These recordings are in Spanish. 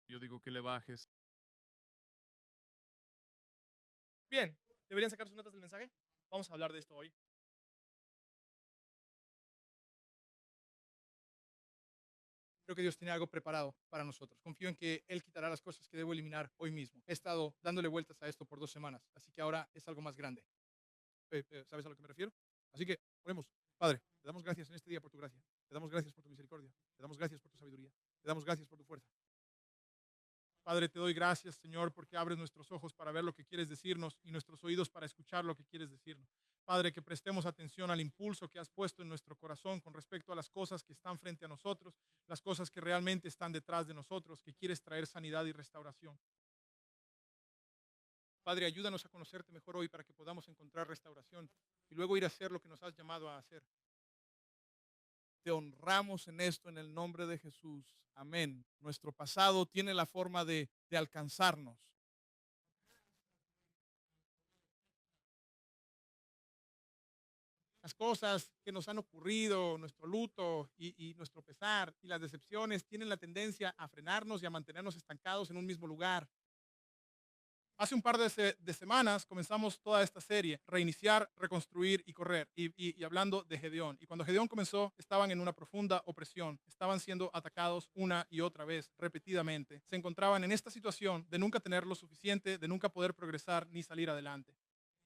Yo digo que le bajes. Bien, ¿deberían sacar sus notas del mensaje? Vamos a hablar de esto hoy. Creo que Dios tiene algo preparado para nosotros. Confío en que Él quitará las cosas que debo eliminar hoy mismo. He estado dándole vueltas a esto por 2 semanas, así que ahora es algo más grande. ¿Sabes a lo que me refiero? Así que oremos. Padre, te damos gracias en este día por tu gracia. Te damos gracias por tu misericordia. Te damos gracias por tu sabiduría. Te damos gracias por tu fuerza. Padre, te doy gracias, Señor, porque abres nuestros ojos para ver lo que quieres decirnos y nuestros oídos para escuchar lo que quieres decirnos. Padre, que prestemos atención al impulso que has puesto en nuestro corazón con respecto a las cosas que están frente a nosotros, las cosas que realmente están detrás de nosotros, que quieres traer sanidad y restauración. Padre, ayúdanos a conocerte mejor hoy para que podamos encontrar restauración y luego ir a hacer lo que nos has llamado a hacer. Te honramos en esto en el nombre de Jesús. Amén. Nuestro pasado tiene la forma de alcanzarnos. Las cosas que nos han ocurrido, nuestro luto y nuestro pesar y las decepciones tienen la tendencia a frenarnos y a mantenernos estancados en un mismo lugar. Hace un par de semanas comenzamos toda esta serie, reiniciar, reconstruir y correr, y hablando de Gedeón. Y cuando Gedeón comenzó, estaban en una profunda opresión, estaban siendo atacados una y otra vez, repetidamente. Se encontraban en esta situación de nunca tener lo suficiente, de nunca poder progresar ni salir adelante.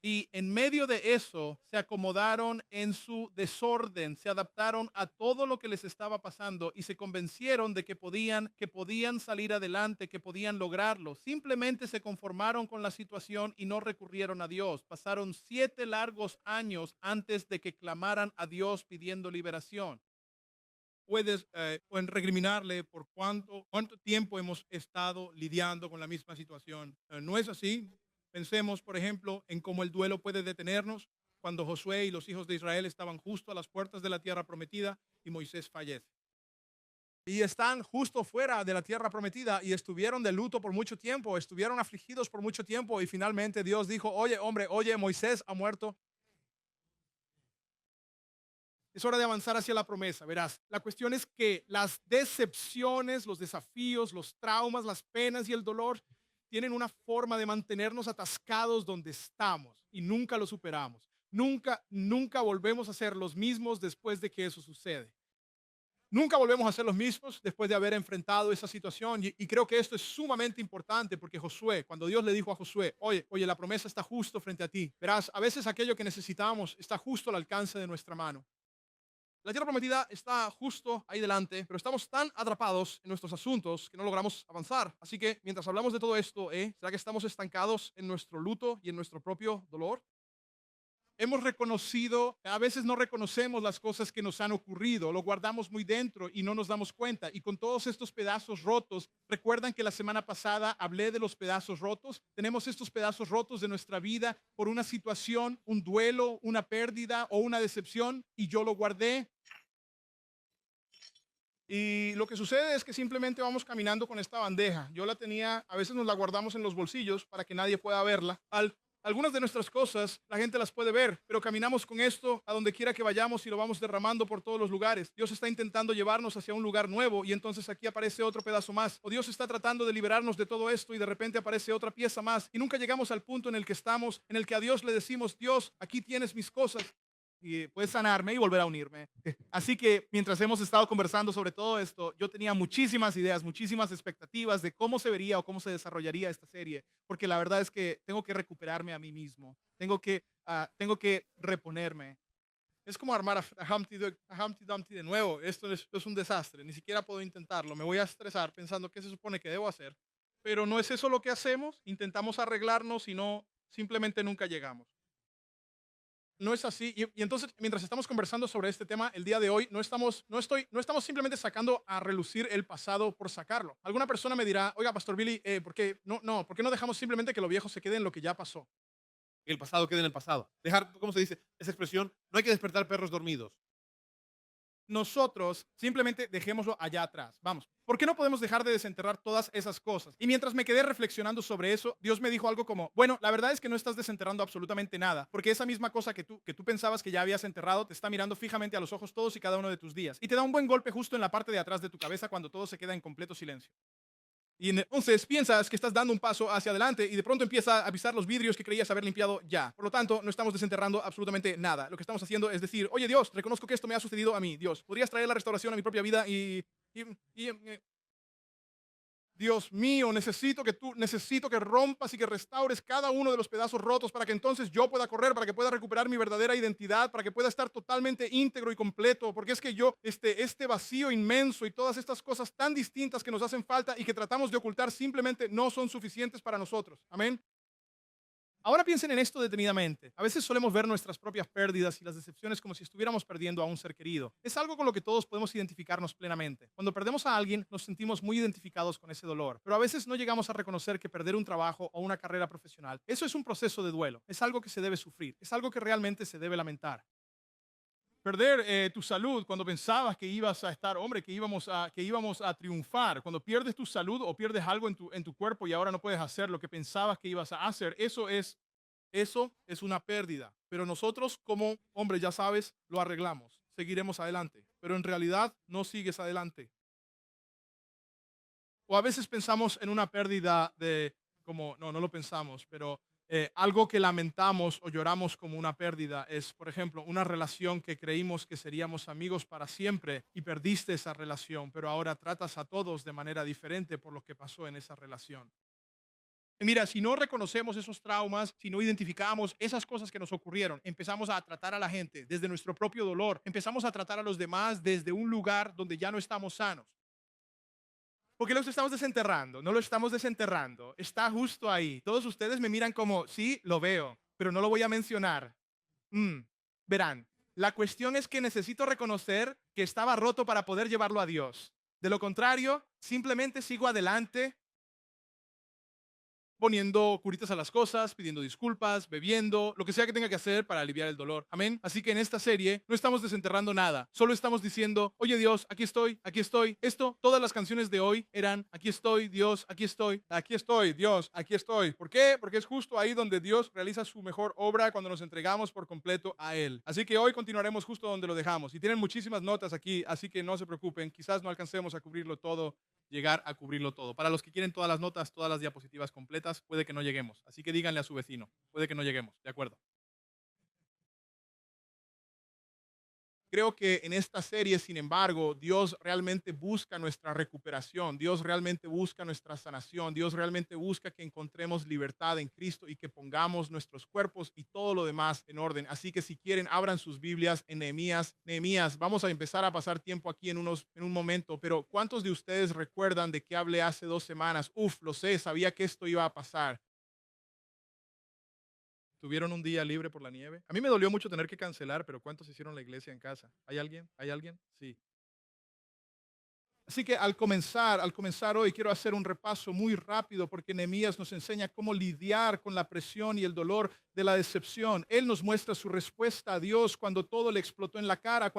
Y en medio de eso se acomodaron en su desorden, se adaptaron a todo lo que les estaba pasando y se convencieron de que podían salir adelante, que podían lograrlo. Simplemente se conformaron con la situación y no recurrieron a Dios. Pasaron 7 largos años antes de que clamaran a Dios pidiendo liberación. Pueden recriminarle por cuánto tiempo hemos estado lidiando con la misma situación. No es así. Pensemos, por ejemplo, en cómo el duelo puede detenernos cuando Josué y los hijos de Israel estaban justo a las puertas de la tierra prometida y Moisés fallece. Y están justo fuera de la tierra prometida y estuvieron de luto por mucho tiempo, estuvieron afligidos por mucho tiempo y finalmente Dios dijo, oye, hombre, oye, Moisés ha muerto. Es hora de avanzar hacia la promesa, verás. La cuestión es que las decepciones, los desafíos, los traumas, las penas y el dolor tienen una forma de mantenernos atascados donde estamos y nunca lo superamos. Nunca volvemos a ser los mismos después de que eso sucede. Nunca volvemos a ser los mismos después de haber enfrentado esa situación. Y creo que esto es sumamente importante porque Josué, cuando Dios le dijo a Josué, oye, la promesa está justo frente a ti. Verás, a veces aquello que necesitamos está justo al alcance de nuestra mano. La tierra prometida está justo ahí delante, pero estamos tan atrapados en nuestros asuntos que no logramos avanzar. Así que mientras hablamos de todo esto, ¿será que estamos estancados en nuestro luto y en nuestro propio dolor? Hemos reconocido, a veces no reconocemos las cosas que nos han ocurrido, lo guardamos muy dentro y no nos damos cuenta. Y con todos estos pedazos rotos, recuerdan que la semana pasada hablé de los pedazos rotos. Tenemos estos pedazos rotos de nuestra vida por una situación, un duelo, una pérdida o una decepción y yo lo guardé. Y lo que sucede es que simplemente vamos caminando con esta bandeja. Yo la tenía, a veces nos la guardamos en los bolsillos para que nadie pueda verla. Algunas de nuestras cosas la gente las puede ver, pero caminamos con esto a donde quiera que vayamos y lo vamos derramando por todos los lugares. Dios está intentando llevarnos hacia un lugar nuevo y entonces aquí aparece otro pedazo más. O Dios está tratando de liberarnos de todo esto y de repente aparece otra pieza más. Y nunca llegamos al punto en el que estamos, en el que a Dios le decimos, Dios, aquí tienes mis cosas y puedes sanarme y volver a unirme. Así que mientras hemos estado conversando sobre todo esto, yo tenía muchísimas ideas, muchísimas expectativas de cómo se vería o cómo se desarrollaría esta serie, porque la verdad es que tengo que recuperarme a mí mismo, tengo que reponerme. Es como armar a Humpty Dumpty de nuevo. Esto es un desastre, ni siquiera puedo intentarlo. Me voy a estresar pensando qué se supone que debo hacer, pero no es eso lo que hacemos. Intentamos arreglarnos y no, simplemente nunca llegamos. No es así. Y entonces, mientras estamos conversando sobre este tema, el día de hoy no estamos simplemente sacando a relucir el pasado por sacarlo. Alguna persona me dirá, oiga, Pastor Billy, ¿por qué no dejamos simplemente que lo viejo se quede en lo que ya pasó? Que el pasado quede en el pasado. Dejar, ¿cómo se dice? Esa expresión, no hay que despertar perros dormidos. Nosotros simplemente dejémoslo allá atrás. Vamos, ¿por qué no podemos dejar de desenterrar todas esas cosas? Y mientras me quedé reflexionando sobre eso, Dios me dijo algo como, bueno, la verdad es que no estás desenterrando absolutamente nada, porque esa misma cosa que tú pensabas que ya habías enterrado te está mirando fijamente a los ojos todos y cada uno de tus días y te da un buen golpe justo en la parte de atrás de tu cabeza cuando todo se queda en completo silencio. Y entonces piensas que estás dando un paso hacia adelante y de pronto empieza a pisar los vidrios que creías haber limpiado ya. Por lo tanto, no estamos desenterrando absolutamente nada. Lo que estamos haciendo es decir, oye Dios, reconozco que esto me ha sucedido a mí. Dios, ¿podrías traer la restauración a mi propia vida? Dios mío, necesito que rompas y que restaures cada uno de los pedazos rotos para que entonces yo pueda correr, para que pueda recuperar mi verdadera identidad, para que pueda estar totalmente íntegro y completo, porque es que yo, este vacío inmenso y todas estas cosas tan distintas que nos hacen falta y que tratamos de ocultar simplemente no son suficientes para nosotros. Amén. Ahora piensen en esto detenidamente. A veces solemos ver nuestras propias pérdidas y las decepciones como si estuviéramos perdiendo a un ser querido. Es algo con lo que todos podemos identificarnos plenamente. Cuando perdemos a alguien, nos sentimos muy identificados con ese dolor, pero a veces no llegamos a reconocer que perder un trabajo o una carrera profesional, eso es un proceso de duelo, es algo que se debe sufrir, es algo que realmente se debe lamentar. Perder tu salud cuando pensabas que ibas a estar, hombre, que íbamos a triunfar. Cuando pierdes tu salud o pierdes algo en tu cuerpo y ahora no puedes hacer lo que pensabas que ibas a hacer, eso es una pérdida. Pero nosotros como hombres, ya sabes, lo arreglamos. Seguiremos adelante. Pero en realidad no sigues adelante. O a veces pensamos en una pérdida no lo pensamos, pero algo que lamentamos o lloramos como una pérdida es, por ejemplo, una relación que creímos que seríamos amigos para siempre y perdiste esa relación, pero ahora tratas a todos de manera diferente por lo que pasó en esa relación. Y mira, si no reconocemos esos traumas, si no identificamos esas cosas que nos ocurrieron, empezamos a tratar a la gente desde nuestro propio dolor, empezamos a tratar a los demás desde un lugar donde ya no estamos sanos. Porque los estamos desenterrando, no lo estamos desenterrando, está justo ahí. Todos ustedes me miran como, sí, lo veo, pero no lo voy a mencionar. Verán, la cuestión es que necesito reconocer que estaba roto para poder llevarlo a Dios. De lo contrario, simplemente sigo adelante poniendo curitas a las cosas, pidiendo disculpas, bebiendo, lo que sea que tenga que hacer para aliviar el dolor. Amén. Así que en esta serie no estamos desenterrando nada, solo estamos diciendo, oye Dios, aquí estoy, aquí estoy. Todas las canciones de hoy eran, aquí estoy, Dios, aquí estoy, Dios, aquí estoy. ¿Por qué? Porque es justo ahí donde Dios realiza su mejor obra cuando nos entregamos por completo a Él. Así que hoy continuaremos justo donde lo dejamos. Y tienen muchísimas notas aquí, así que no se preocupen, quizás no alcancemos a cubrirlo todo, llegar a cubrirlo todo. Para los que quieren todas las notas, todas las diapositivas completas, puede que no lleguemos. Así que díganle a su vecino, puede que no lleguemos, ¿de acuerdo? Creo que en esta serie, sin embargo, Dios realmente busca nuestra recuperación, Dios realmente busca nuestra sanación, Dios realmente busca que encontremos libertad en Cristo y que pongamos nuestros cuerpos y todo lo demás en orden. Así que si quieren, abran sus Biblias en Nehemías. Nehemías, vamos a empezar a pasar tiempo aquí en un momento, pero ¿cuántos de ustedes recuerdan de qué hablé hace 2 semanas? Lo sé, sabía que esto iba a pasar. ¿Tuvieron un día libre por la nieve? A mí me dolió mucho tener que cancelar, pero ¿cuántos hicieron la iglesia en casa? ¿Hay alguien? ¿Hay alguien? Sí. Así que al comenzar hoy quiero hacer un repaso muy rápido porque Nehemías nos enseña cómo lidiar con la presión y el dolor de la decepción. Él nos muestra su respuesta a Dios cuando todo le explotó en la cara,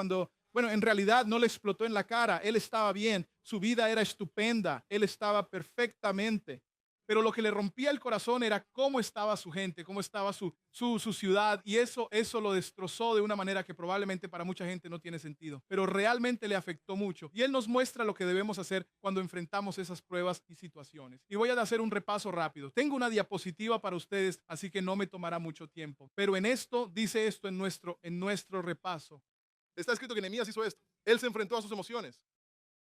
bueno, en realidad no le explotó en la cara, él estaba bien, su vida era estupenda, él estaba perfectamente. Pero lo que le rompía el corazón era cómo estaba su gente, cómo estaba su ciudad, y eso lo destrozó de una manera que probablemente para mucha gente no tiene sentido, pero realmente le afectó mucho. Y él nos muestra lo que debemos hacer cuando enfrentamos esas pruebas y situaciones. Y voy a hacer un repaso rápido. Tengo una diapositiva para ustedes, así que no me tomará mucho tiempo. Pero dice esto en nuestro repaso. Está escrito que Nehemías hizo esto. Él se enfrentó a sus emociones.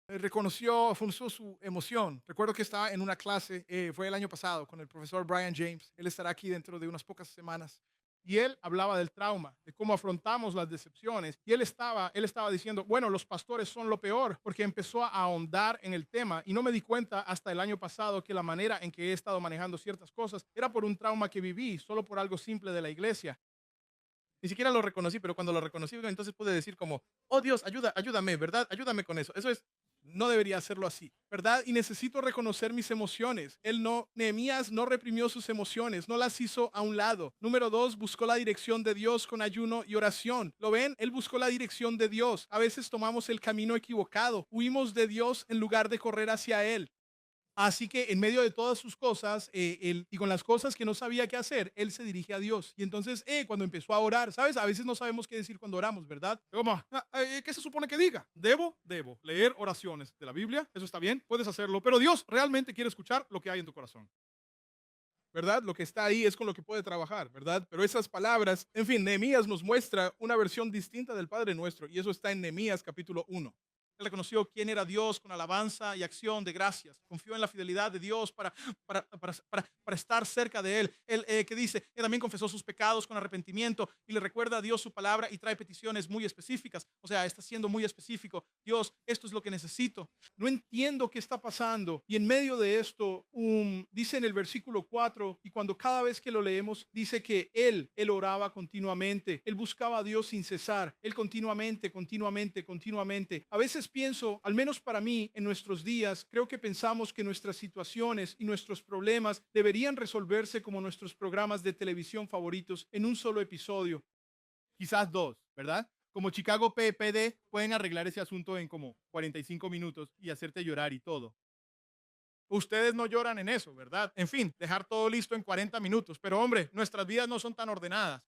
Reconoció su emoción. Recuerdo que estaba en una clase, fue el año pasado, con el profesor Brian James. Él estará aquí dentro de unas pocas semanas. Y él hablaba del trauma, de cómo afrontamos las decepciones. Y él estaba diciendo, bueno, los pastores son lo peor, porque empezó a ahondar en el tema. Y no me di cuenta hasta el año pasado que la manera en que he estado manejando ciertas cosas era por un trauma que viví, solo por algo simple de la iglesia. Ni siquiera lo reconocí, pero cuando lo reconocí, entonces pude decir como, oh Dios, ayúdame, ¿verdad? Ayúdame con eso. No debería hacerlo así, ¿verdad? Y necesito reconocer mis emociones. Nehemías no reprimió sus emociones, no las hizo a un lado. Número 2, buscó la dirección de Dios con ayuno y oración. ¿Lo ven? Él buscó la dirección de Dios. A veces tomamos el camino equivocado, huimos de Dios en lugar de correr hacia Él. Así que en medio de todas sus cosas, y con las cosas que no sabía qué hacer, él se dirige a Dios. Y entonces, cuando empezó a orar, ¿sabes? A veces no sabemos qué decir cuando oramos, ¿verdad? ¿Cómo? ¿Qué se supone que diga? Debo leer oraciones de la Biblia. Eso está bien, puedes hacerlo. Pero Dios realmente quiere escuchar lo que hay en tu corazón. ¿Verdad? Lo que está ahí es con lo que puede trabajar, ¿verdad? Pero esas palabras, en fin, Nehemías nos muestra una versión distinta del Padre Nuestro y eso está en Nehemías capítulo 1. Él reconoció quién era Dios con alabanza y acción de gracias. Confió en la fidelidad de Dios para estar cerca de Él. Él que dice, él también confesó sus pecados con arrepentimiento y le recuerda a Dios su palabra y trae peticiones muy específicas. O sea, está siendo muy específico. Dios, esto es lo que necesito. No entiendo qué está pasando. Y en medio de esto, dice en el versículo 4, y cuando cada vez que lo leemos, dice que él oraba continuamente. Él buscaba a Dios sin cesar. Él continuamente. A veces pienso, al menos para mí, en nuestros días, creo que pensamos que nuestras situaciones y nuestros problemas deberían resolverse como nuestros programas de televisión favoritos en un solo episodio. Quizás dos, ¿verdad? Como Chicago PPD, pueden arreglar ese asunto en como 45 minutos y hacerte llorar y todo. Ustedes no lloran en eso, ¿verdad? En fin, dejar todo listo en 40 minutos. Pero hombre, nuestras vidas no son tan ordenadas.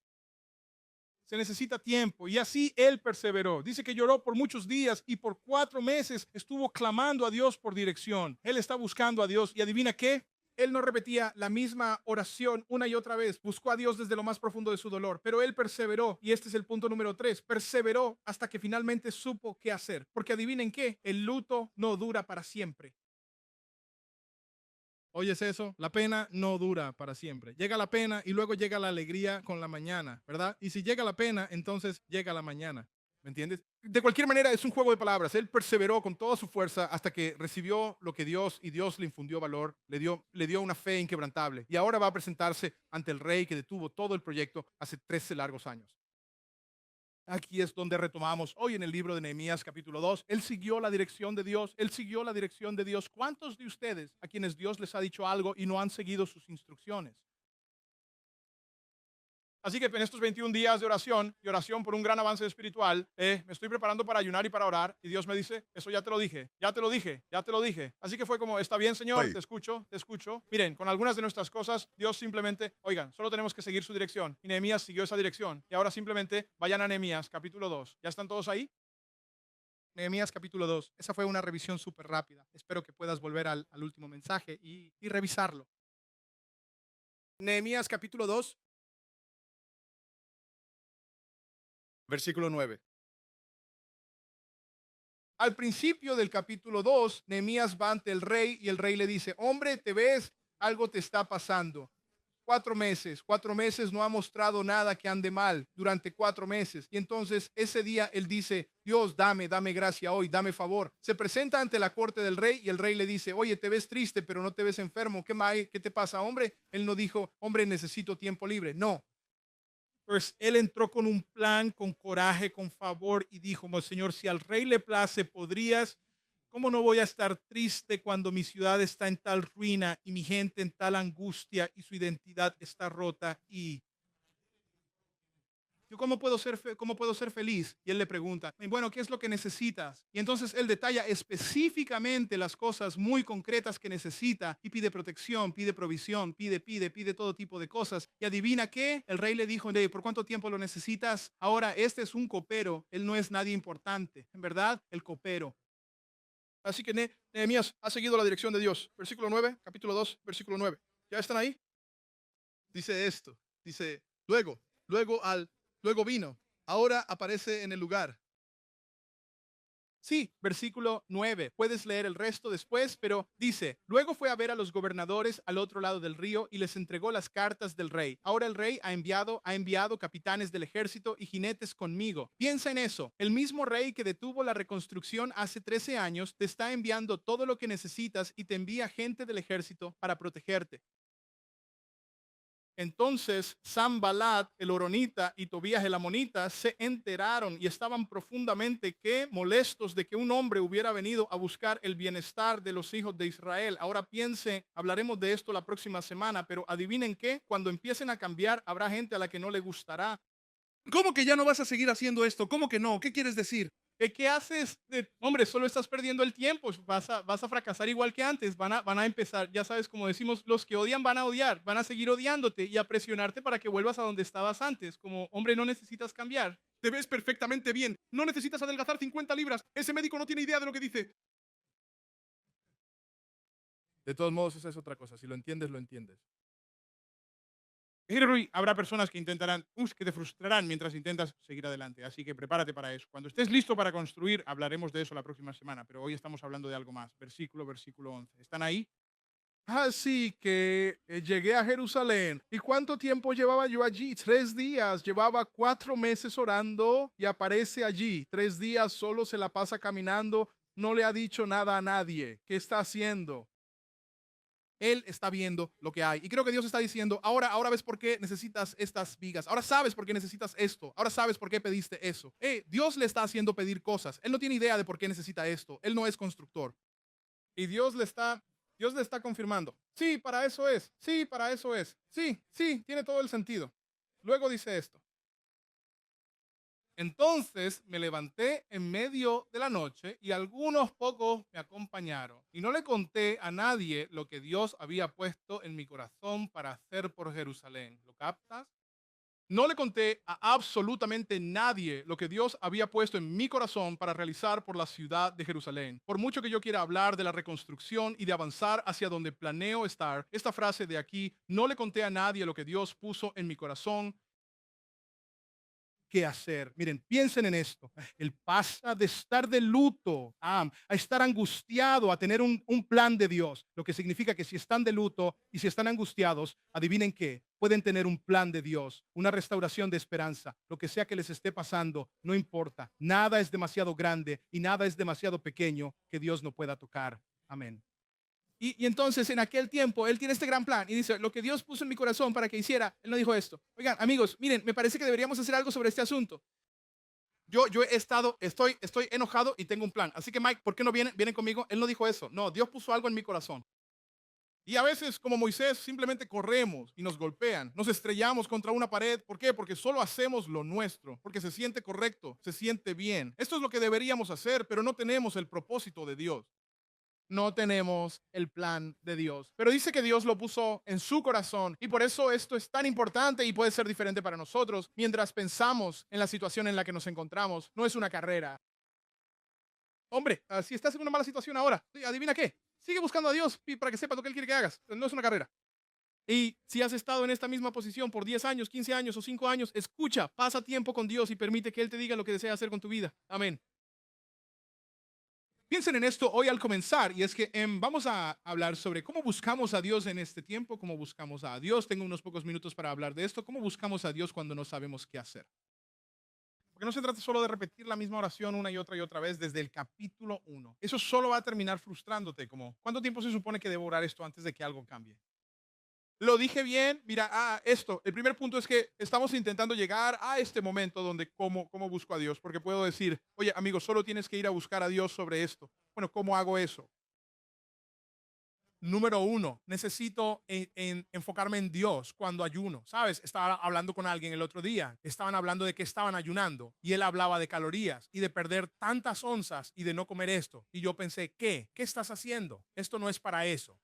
Se necesita tiempo y así él perseveró. Dice que lloró por muchos días y por 4 meses estuvo clamando a Dios por dirección. Él está buscando a Dios y adivina qué. Él no repetía la misma oración una y otra vez. Buscó a Dios desde lo más profundo de su dolor, pero él perseveró. Y este es el punto número 3. Perseveró hasta que finalmente supo qué hacer. Porque adivinen qué, el luto no dura para siempre. ¿Oyes eso? La pena no dura para siempre. Llega la pena y luego llega la alegría con la mañana, ¿verdad? Y si llega la pena, entonces llega la mañana. ¿Me entiendes? De cualquier manera, es un juego de palabras. Él perseveró con toda su fuerza hasta que recibió lo que Dios, y Dios le infundió valor, le dio una fe inquebrantable. Y ahora va a presentarse ante el rey que detuvo todo el proyecto hace 13 largos años. Aquí es donde retomamos hoy en el libro de Nehemías capítulo 2. Él siguió la dirección de Dios. Él siguió la dirección de Dios. ¿Cuántos de ustedes a quienes Dios les ha dicho algo y no han seguido sus instrucciones? Así que en estos 21 días de oración por un gran avance espiritual, me estoy preparando para ayunar y para orar. Y Dios me dice, eso ya te lo dije, ya te lo dije, ya te lo dije. Así que fue como, está bien, Señor, Ay. te escucho, te escucho. Miren, con algunas de nuestras cosas, Dios simplemente, oigan, solo tenemos que seguir su dirección. Y Nehemías siguió esa dirección. Y ahora simplemente vayan a Nehemías capítulo 2. ¿Ya están todos ahí? Nehemías capítulo 2. Esa fue una revisión súper rápida. Espero que puedas volver al último mensaje y revisarlo. Nehemías capítulo 2. Versículo 9. Al principio del capítulo 2, Nehemías va ante el rey y el rey le dice, hombre, ¿te ves? Algo te está pasando. 4 meses no ha mostrado nada que ande mal durante 4 meses. Y entonces ese día él dice, Dios, dame gracia hoy, dame favor. Se presenta ante la corte del rey y el rey le dice, oye, te ves triste, pero no te ves enfermo. ¿Qué te pasa, hombre? Él no dijo, hombre, necesito tiempo libre. No. Pues él entró con un plan, con coraje, con favor y dijo, Señor, si al rey le place, podrías, ¿cómo no voy a estar triste cuando mi ciudad está en tal ruina y mi gente en tal angustia y su identidad está rota? Y yo, cómo puedo ser feliz? Y él le pregunta, bueno, ¿qué es lo que necesitas? Y entonces él detalla específicamente las cosas muy concretas que necesita y pide protección, pide provisión, pide todo tipo de cosas. Y adivina qué, el rey le dijo, ¿por cuánto tiempo lo necesitas? Ahora, este es un copero, él no es nadie importante, en verdad, el copero. Así que Nehemías ha seguido la dirección de Dios. Versículo 9, capítulo 2, versículo 9. ¿Ya están ahí? Dice esto, dice, luego vino, ahora aparece en el lugar. Sí, versículo 9. Puedes leer el resto después, pero dice, luego fue a ver a los gobernadores al otro lado del río y les entregó las cartas del rey. Ahora el rey ha enviado capitanes del ejército y jinetes conmigo. Piensa en eso. El mismo rey que detuvo la reconstrucción hace 13 años te está enviando todo lo que necesitas y te envía gente del ejército para protegerte. Entonces Sanballat, el horonita, y Tobías, el amonita, se enteraron y estaban profundamente molestos de que un hombre hubiera venido a buscar el bienestar de los hijos de Israel. Ahora hablaremos de esto la próxima semana, pero adivinen qué, cuando empiecen a cambiar, habrá gente a la que no le gustará. ¿Cómo que ya no vas a seguir haciendo esto? ¿Cómo que no? ¿Qué quieres decir? ¿Qué haces? Hombre, solo estás perdiendo el tiempo. Vas a fracasar igual que antes. Van a empezar, ya sabes, como decimos, los que odian van a odiar, van a seguir odiándote y a presionarte para que vuelvas a donde estabas antes. Como, hombre, no necesitas cambiar. Te ves perfectamente bien. No necesitas adelgazar 50 libras. Ese médico no tiene idea de lo que dice. De todos modos, esa es otra cosa. Si lo entiendes, lo entiendes. Henry, habrá personas que intentarán, que te frustrarán mientras intentas seguir adelante. Así que prepárate para eso. Cuando estés listo para construir, hablaremos de eso la próxima semana. Pero hoy estamos hablando de algo más. Versículo 11. ¿Están ahí? Así que llegué a Jerusalén. ¿Y cuánto tiempo llevaba yo allí? 3 días. Llevaba 4 meses orando y aparece allí. 3 días solo se la pasa caminando. No le ha dicho nada a nadie. ¿Qué está haciendo? Él está viendo lo que hay. Y creo que Dios está diciendo, ahora ves por qué necesitas estas vigas. Ahora sabes por qué necesitas esto. Ahora sabes por qué pediste eso. Dios le está haciendo pedir cosas. Él no tiene idea de por qué necesita esto. Él no es constructor. Y Dios le está confirmando. Sí, para eso es. Sí, para eso es. Sí, tiene todo el sentido. Luego dice esto. Entonces me levanté en medio de la noche y algunos pocos me acompañaron. Y no le conté a nadie lo que Dios había puesto en mi corazón para hacer por Jerusalén. ¿Lo captas? No le conté a absolutamente nadie lo que Dios había puesto en mi corazón para realizar por la ciudad de Jerusalén. Por mucho que yo quiera hablar de la reconstrucción y de avanzar hacia donde planeo estar, esta frase de aquí, no le conté a nadie lo que Dios puso en mi corazón qué hacer. Miren, piensen en esto. Él pasa de estar de luto a estar angustiado, a tener un plan de Dios. Lo que significa que si están de luto y si están angustiados, adivinen qué, pueden tener un plan de Dios, una restauración de esperanza. Lo que sea que les esté pasando, no importa. Nada es demasiado grande y nada es demasiado pequeño que Dios no pueda tocar. Amén. Y entonces en aquel tiempo él tiene este gran plan y dice, lo que Dios puso en mi corazón para que hiciera, él no dijo esto. Oigan, amigos, miren, me parece que deberíamos hacer algo sobre este asunto. Yo estoy enojado y tengo un plan. Así que Mike, ¿por qué no vienen conmigo? Él no dijo eso. No, Dios puso algo en mi corazón. Y a veces, como Moisés, simplemente corremos y nos golpean, nos estrellamos contra una pared. ¿Por qué? Porque solo hacemos lo nuestro, porque se siente correcto, se siente bien. Esto es lo que deberíamos hacer, pero no tenemos el propósito de Dios. No tenemos el plan de Dios. Pero dice que Dios lo puso en su corazón y por eso esto es tan importante y puede ser diferente para nosotros mientras pensamos en la situación en la que nos encontramos. No es una carrera. Hombre, si estás en una mala situación ahora, adivina qué. Sigue buscando a Dios para que sepas lo que Él quiere que hagas. No es una carrera. Y si has estado en esta misma posición por 10 años, 15 años o 5 años, escucha, pasa tiempo con Dios y permite que Él te diga lo que desea hacer con tu vida. Amén. Piensen en esto hoy al comenzar, y es que vamos a hablar sobre cómo buscamos a Dios en este tiempo, cómo buscamos a Dios. Tengo unos pocos minutos para hablar de esto, cómo buscamos a Dios cuando no sabemos qué hacer. Porque no se trata solo de repetir la misma oración una y otra vez desde el capítulo 1. Eso solo va a terminar frustrándote, como ¿cuánto tiempo se supone que debo orar esto antes de que algo cambie? Lo dije bien, mira, el primer punto es que estamos intentando llegar a este momento donde cómo busco a Dios, porque puedo decir, oye, amigo, solo tienes que ir a buscar a Dios sobre esto. Bueno, ¿cómo hago eso? Número 1, necesito enfocarme en Dios cuando ayuno. ¿Sabes? Estaba hablando con alguien el otro día, estaban hablando de que estaban ayunando y él hablaba de calorías y de perder tantas onzas y de no comer esto. Y yo pensé, ¿qué? ¿Qué estás haciendo? Esto no es para eso.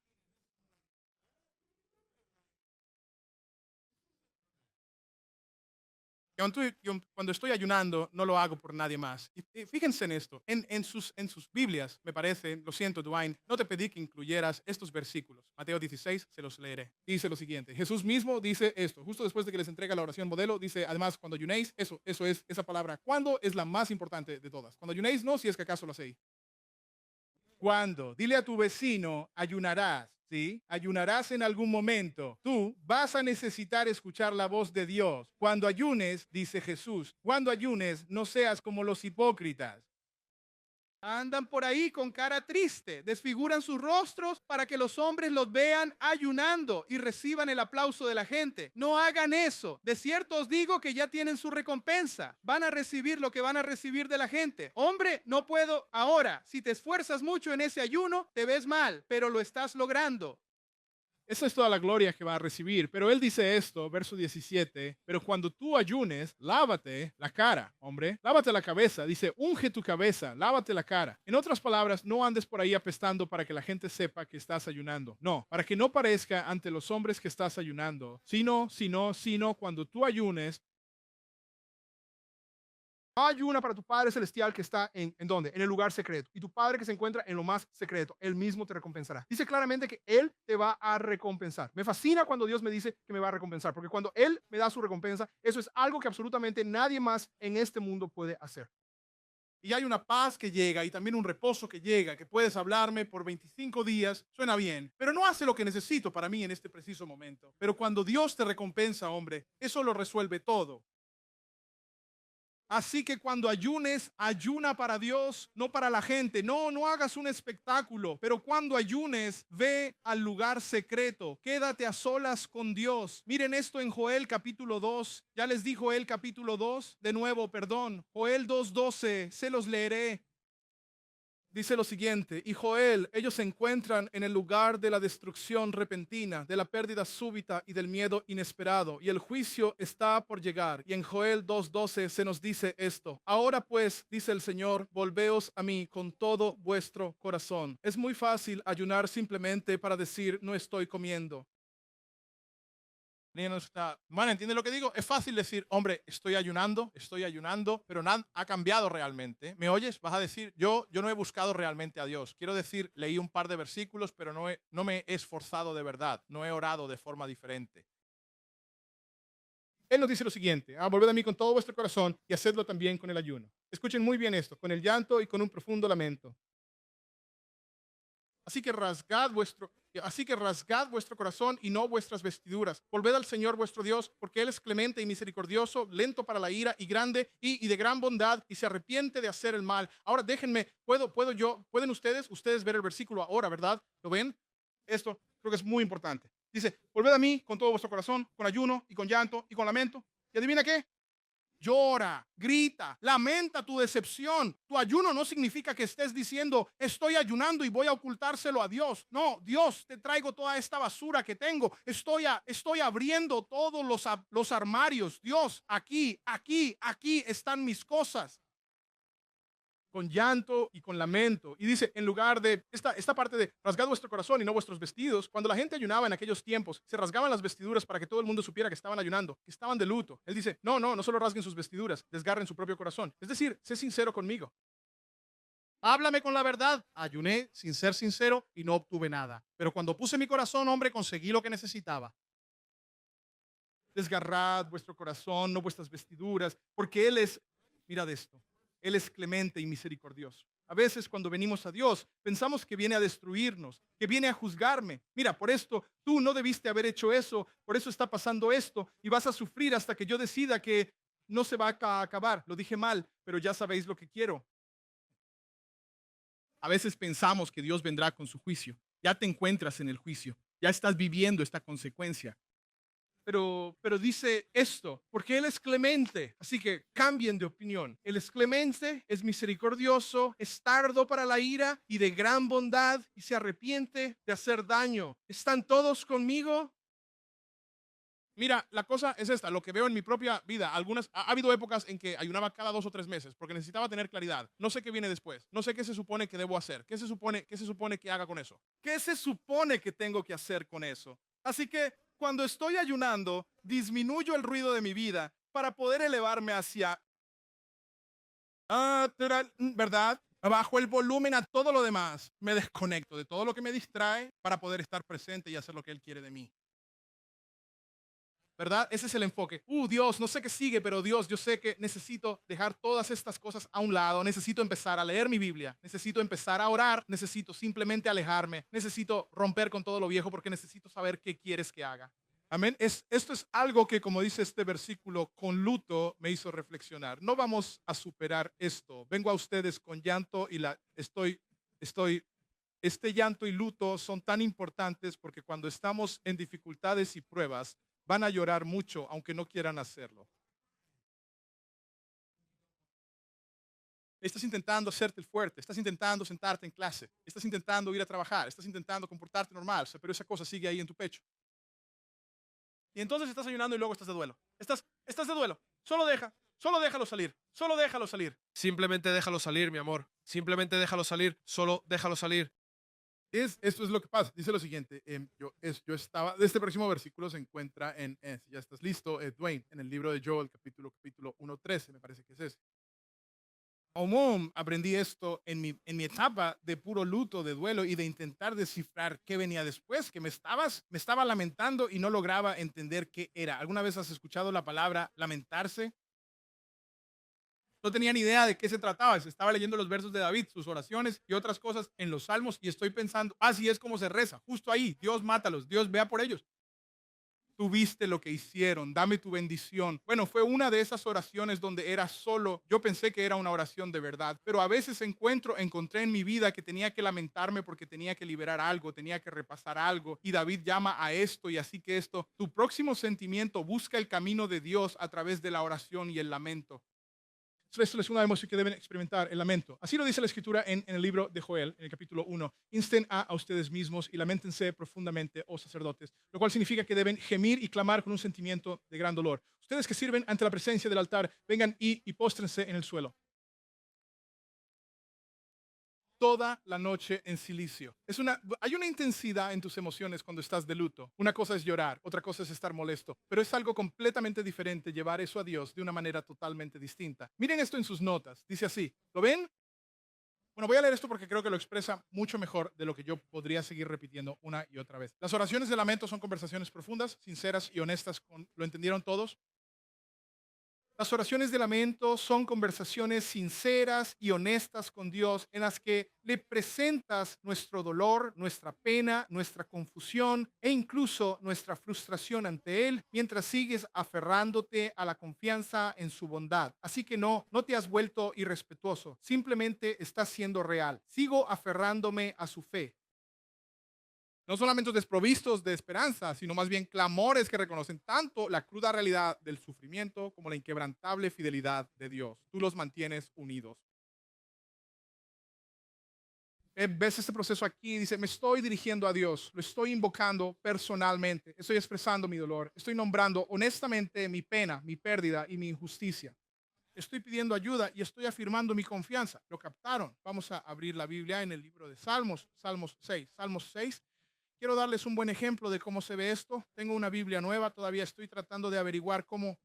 Cuando estoy ayunando, no lo hago por nadie más. Y fíjense en esto. En sus Biblias, me parece, lo siento, Dwayne, no te pedí que incluyeras estos versículos. Mateo 16, se los leeré. Dice lo siguiente. Jesús mismo dice esto. Justo después de que les entrega la oración modelo, dice, además, cuando ayunéis, eso es, esa palabra, ¿cuándo? Es la más importante de todas. Cuando ayunéis, no, si es que acaso lo hacéis. ¿Cuándo? Dile a tu vecino, ayunarás. ¿Sí? Ayunarás en algún momento. Tú vas a necesitar escuchar la voz de Dios. Cuando ayunes, dice Jesús, cuando ayunes, no seas como los hipócritas. Andan por ahí con cara triste, desfiguran sus rostros para que los hombres los vean ayunando y reciban el aplauso de la gente. No hagan eso. De cierto os digo que ya tienen su recompensa. Van a recibir lo que van a recibir de la gente. Hombre, no puedo ahora. Si te esfuerzas mucho en ese ayuno, te ves mal, pero lo estás logrando. Esa es toda la gloria que va a recibir. Pero él dice esto, verso 17, pero cuando tú ayunes, lávate la cara, hombre, lávate la cabeza. Dice, unge tu cabeza, lávate la cara. En otras palabras, no andes por ahí apestando para que la gente sepa que estás ayunando. No, para que no parezca ante los hombres que estás ayunando, sino cuando tú ayunes, ayuna para tu Padre Celestial que está ¿en dónde? En el lugar secreto. Y tu Padre que se encuentra en lo más secreto, Él mismo te recompensará. Dice claramente que Él te va a recompensar. Me fascina cuando Dios me dice que me va a recompensar, porque cuando Él me da su recompensa, eso es algo que absolutamente nadie más en este mundo puede hacer. Y hay una paz que llega y también un reposo que llega, que puedes hablarme por 25 días, suena bien, pero no hace lo que necesito para mí en este preciso momento. Pero cuando Dios te recompensa, hombre, eso lo resuelve todo. Así que cuando ayunes, ayuna para Dios, no para la gente. No, no hagas un espectáculo, pero cuando ayunes, ve al lugar secreto. Quédate a solas con Dios. Miren esto en Joel capítulo 2. Ya les dijo Joel capítulo 2. De nuevo, perdón. Joel 2:12. Se los leeré. Dice lo siguiente, y Joel, ellos se encuentran en el lugar de la destrucción repentina, de la pérdida súbita y del miedo inesperado, y el juicio está por llegar. Y en Joel 2:12 se nos dice esto, ahora pues, dice el Señor, volveos a mí con todo vuestro corazón. Es muy fácil ayunar simplemente para decir, no estoy comiendo. Man, ¿entiendes lo que digo? Es fácil decir, hombre, estoy ayunando, pero nada ha cambiado realmente. ¿Me oyes? Vas a decir, yo no he buscado realmente a Dios. Quiero decir, leí un par de versículos, pero no me he esforzado de verdad. No he orado de forma diferente. Él nos dice lo siguiente, volved a mí con todo vuestro corazón y hacedlo también con el ayuno. Escuchen muy bien esto, con el llanto y con un profundo lamento. Así que rasgad vuestro corazón y no vuestras vestiduras. Volved al Señor vuestro Dios, porque Él es clemente y misericordioso, lento para la ira y grande y de gran bondad y se arrepiente de hacer el mal. Ahora déjenme, pueden ustedes ver el versículo ahora, ¿verdad? ¿Lo ven? Esto creo que es muy importante. Dice, volved a mí con todo vuestro corazón, con ayuno y con llanto y con lamento. ¿Y adivina qué? Llora, grita, lamenta tu decepción. Tu ayuno no significa que estés diciendo, estoy ayunando y voy a ocultárselo a Dios. No, Dios, te traigo toda esta basura que tengo. Estoy abriendo todos los armarios. Dios, aquí están mis cosas. Con llanto y con lamento. Y dice, en lugar de esta parte de rasgad vuestro corazón y no vuestros vestidos, cuando la gente ayunaba en aquellos tiempos, se rasgaban las vestiduras para que todo el mundo supiera que estaban ayunando, que estaban de luto. Él dice, no solo rasguen sus vestiduras, desgarren su propio corazón. Es decir, sé sincero conmigo. Háblame con la verdad. Ayuné sin ser sincero y no obtuve nada. Pero cuando puse mi corazón, hombre, conseguí lo que necesitaba. Desgarrad vuestro corazón, no vuestras vestiduras, porque Él es, mirad esto, Él es clemente y misericordioso. A veces cuando venimos a Dios, pensamos que viene a destruirnos, que viene a juzgarme. Mira, por esto tú no debiste haber hecho eso, por eso está pasando esto y vas a sufrir hasta que yo decida que no se va a acabar. Lo dije mal, pero ya sabéis lo que quiero. A veces pensamos que Dios vendrá con su juicio. Ya te encuentras en el juicio, ya estás viviendo esta consecuencia. Pero dice esto, porque Él es clemente, así que cambien de opinión. Él es clemente, es misericordioso, es tardo para la ira y de gran bondad y se arrepiente de hacer daño. ¿Están todos conmigo? Mira, la cosa es esta, lo que veo en mi propia vida. Ha habido épocas en que ayunaba cada 2 o 3 meses porque necesitaba tener claridad. No sé qué viene después. No sé qué se supone que debo hacer. Qué se supone que haga con eso? ¿Qué se supone que tengo que hacer con eso? Así que cuando estoy ayunando, disminuyo el ruido de mi vida para poder elevarme hacia, ¿verdad? Bajo el volumen a todo lo demás. Me desconecto de todo lo que me distrae para poder estar presente y hacer lo que Él quiere de mí. ¿Verdad? Ese es el enfoque. Dios, no sé qué sigue, pero Dios, yo sé que necesito dejar todas estas cosas a un lado. Necesito empezar a leer mi Biblia. Necesito empezar a orar. Necesito simplemente alejarme. Necesito romper con todo lo viejo porque necesito saber qué quieres que haga. Amén. Esto es algo que, como dice este versículo, con luto me hizo reflexionar. No vamos a superar esto. Vengo a ustedes con llanto y este llanto y luto son tan importantes porque cuando estamos en dificultades y pruebas, van a llorar mucho, aunque no quieran hacerlo. Estás intentando hacerte el fuerte, estás intentando sentarte en clase, estás intentando ir a trabajar, estás intentando comportarte normal, o sea, pero esa cosa sigue ahí en tu pecho. Y entonces estás ayunando y luego estás de duelo. Estás de duelo. Solo déjalo salir. Solo déjalo salir. Simplemente déjalo salir, mi amor. Simplemente déjalo salir. Solo déjalo salir. Esto es lo que pasa. Dice lo siguiente. Yo estaba, este próximo versículo se encuentra si ya estás listo, Dwayne, en el libro de Joel, capítulo 1:13, me parece que es ese. ¿Cómo aprendí esto en mi etapa de puro luto, de duelo y de intentar descifrar qué venía después? Que me estaba lamentando y no lograba entender qué era. ¿Alguna vez has escuchado la palabra lamentarse? No tenía ni idea de qué se trataba. Se estaba leyendo los versos de David, sus oraciones y otras cosas en los salmos y estoy pensando, así es como se reza, justo ahí. Dios mátalos, Dios vea por ellos. Tú viste lo que hicieron, dame tu bendición. Bueno, fue una de esas oraciones donde era solo, yo pensé que era una oración de verdad, pero a veces encontré en mi vida que tenía que lamentarme porque tenía que liberar algo, tenía que repasar algo, y David llama a esto y así que esto, tu próximo sentimiento busca el camino de Dios a través de la oración y el lamento. Esto es una emoción que deben experimentar, el lamento. Así lo dice la Escritura en el libro de Joel, en el capítulo 1. Insten a ustedes mismos y lamentense profundamente, oh sacerdotes, lo cual significa que deben gemir y clamar con un sentimiento de gran dolor. Ustedes que sirven ante la presencia del altar, vengan y póstrense en el suelo. Toda la noche en silicio. Hay una intensidad en tus emociones cuando estás de luto. Una cosa es llorar, otra cosa es estar molesto, pero es algo completamente diferente llevar eso a Dios de una manera totalmente distinta. Miren esto en sus notas. Dice así, ¿lo ven? Bueno, voy a leer esto porque creo que lo expresa mucho mejor de lo que yo podría seguir repitiendo una y otra vez. Las oraciones de lamento son conversaciones profundas, sinceras y honestas. ¿Lo entendieron todos? Las oraciones de lamento son conversaciones sinceras y honestas con Dios en las que le presentas nuestro dolor, nuestra pena, nuestra confusión e incluso nuestra frustración ante Él mientras sigues aferrándote a la confianza en su bondad. Así que no te has vuelto irrespetuoso, simplemente estás siendo real. Sigo aferrándome a su fe. No son lamentos desprovistos de esperanza, sino más bien clamores que reconocen tanto la cruda realidad del sufrimiento como la inquebrantable fidelidad de Dios. Tú los mantienes unidos. Ves este proceso aquí, dice, me estoy dirigiendo a Dios, lo estoy invocando personalmente, estoy expresando mi dolor, estoy nombrando honestamente mi pena, mi pérdida y mi injusticia. Estoy pidiendo ayuda y estoy afirmando mi confianza. ¿Lo captaron? Vamos a abrir la Biblia en el libro de Salmos, Salmos 6. Quiero darles un buen ejemplo de cómo se ve esto. Tengo una Biblia nueva, todavía estoy tratando de averiguar cómo.